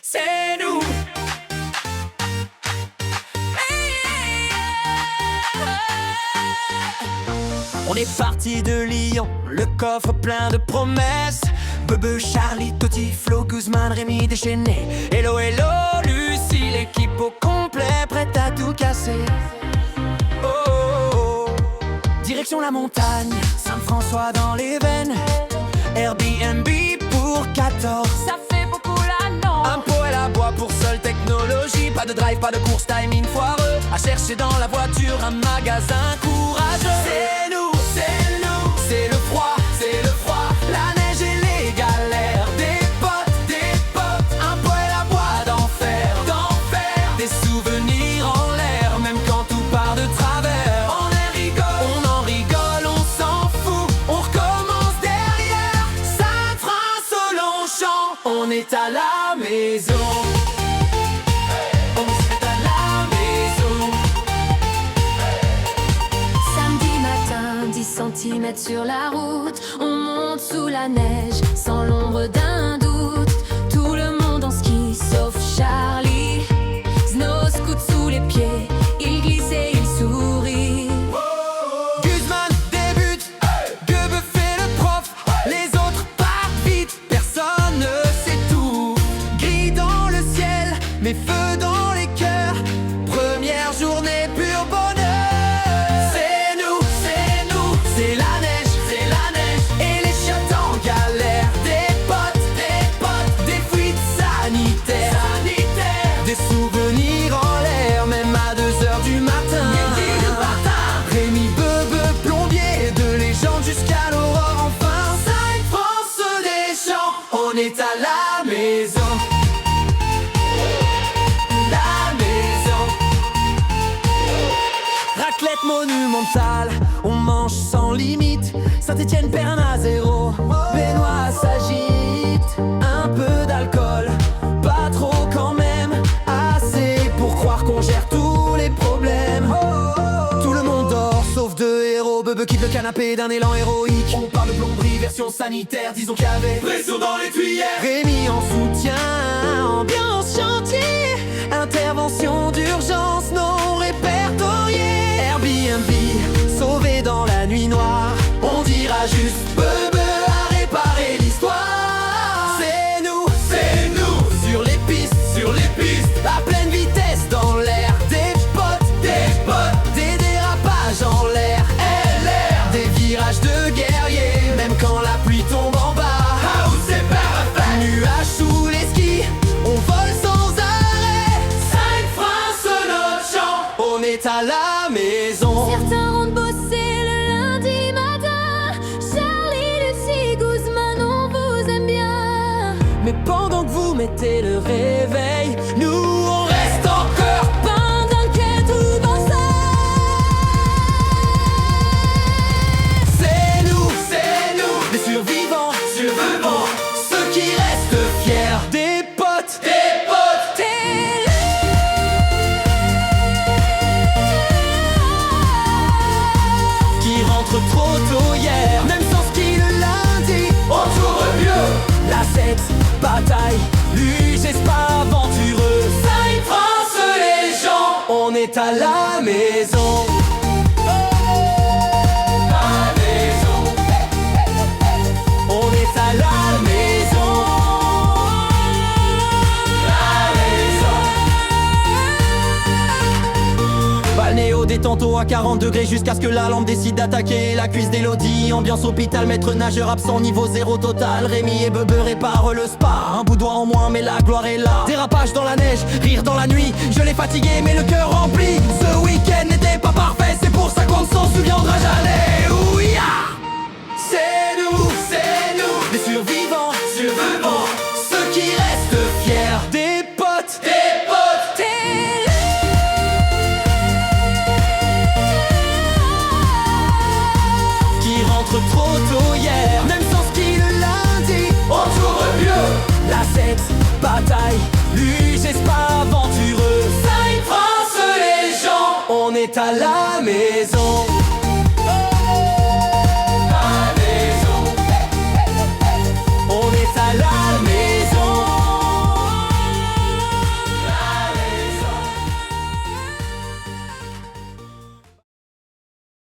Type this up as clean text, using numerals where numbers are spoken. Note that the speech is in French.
c'est nous. On est parti de Lyon, le coffre plein de promesses. Bebe, Charlie, Totti, Flo, Guzman, Rémi déchaîné. Hello, hello, Lucie, l'équipe au complet, prête à tout casser. Oh, oh, oh. Direction la montagne, Saint-François dans les veines. Airbnb pour 14, ça fait beaucoup là, non? un poêle à bois pour seule technologie. Pas de drive, pas de course, timing foireux. À chercher dans la voiture un magasin courageux. C'est nous, c'est nous, c'est le froid, c'est le froid. La neige et les galères. Des potes, un poêle à bois d'enfer, d'enfer. Des souvenirs en l'air, même quand tout part de travers. On en rigole, on s'en fout. On recommence derrière. Saint-François-Longchamp, on est à la maison. Centimètres sur la route, on monte sous la neige, sans l'ombre d'un doute. Tout le monde en ski, sauf Charlie. Snow scoot sous les pieds, il glisse et il sourit. Guzman débute, Gebe fait le prof, les autres partent vite, personne ne sait tout. Gris dans le ciel, mais feu dans les cœurs, première journée pur bonheur. C'est la neige, et les chiottes en galère. Des potes, des fuites sanitaires. Des souvenirs en l'air, même à 2h du matin. Rémi, Bebe, plombier, de légende jusqu'à l'aurore enfin. Saint-François-Longchamp, on est à la maison. Raclette monumentale, on mange sans limite. Saint-Étienne perd 1-0, Benoît s'agite. Un peu d'alcool, pas trop quand même. Assez pour croire qu'on gère tous les problèmes. Tout le monde dort, sauf 2 héros. Bebe quitte le canapé d'un élan héroïque. On parle de plomberie, version sanitaire, disons qu'il y avait pression dans les tuyères. Rémi en soutien, ambiance chantier. Intervention d'urgence non répertoriée. Airbnb, sauvé dans la nuit noire. On dira juste Bebe a réparé l'histoire. C'est nous, sur les pistes, à pleine vitesse dans l'air. Des potes, des dérapages en l'air. LR, des virages de guerriers, même quand la pluie tombe en bas. C'est parfait. Nuages sous les skis, on vole sans arrêt. Saint-François-Longchamp, on est à la maison. Certains rentrent bosser le lundi matin. Charlie, Lucie, Guzman, on vous aime bien. Mais pendant que vous mettez le réveil, nous on reste encore. Pendant que tout pensait. C'est nous, les survivants, ceux qui restent fiers. Des potes, qui rentrent trop tôt hier, même sans ski le lundi. On tourne mieux. La 7, bataille, luge, pas aventureux. Saint-François-Longchamp, on est à la maison. On est à la maison. Balnéo détento à 40 degrés jusqu'à ce que la lampe décide d'attaquer la cuisse d'Elodie. Ambiance hôpital, maître nageur absent, niveau 0 total. Rémi et Bebe réparent le spa. Un bout de doigt en moins mais la gloire est là. Dérapage dans la neige, rire dans la nuit. Je l'ai fatigué mais le cœur rempli. Ce week-end n'était pas parfait, c'est pour ça qu'on ne s'en souviendra jamais. Ouya, c'est nous, les survivants, ceux qui restent fiers. Des potes, qui rentrent trop tôt hier, même sans ski le lundi. On tourne mieux. La 7, bataille, luge, pas aventure.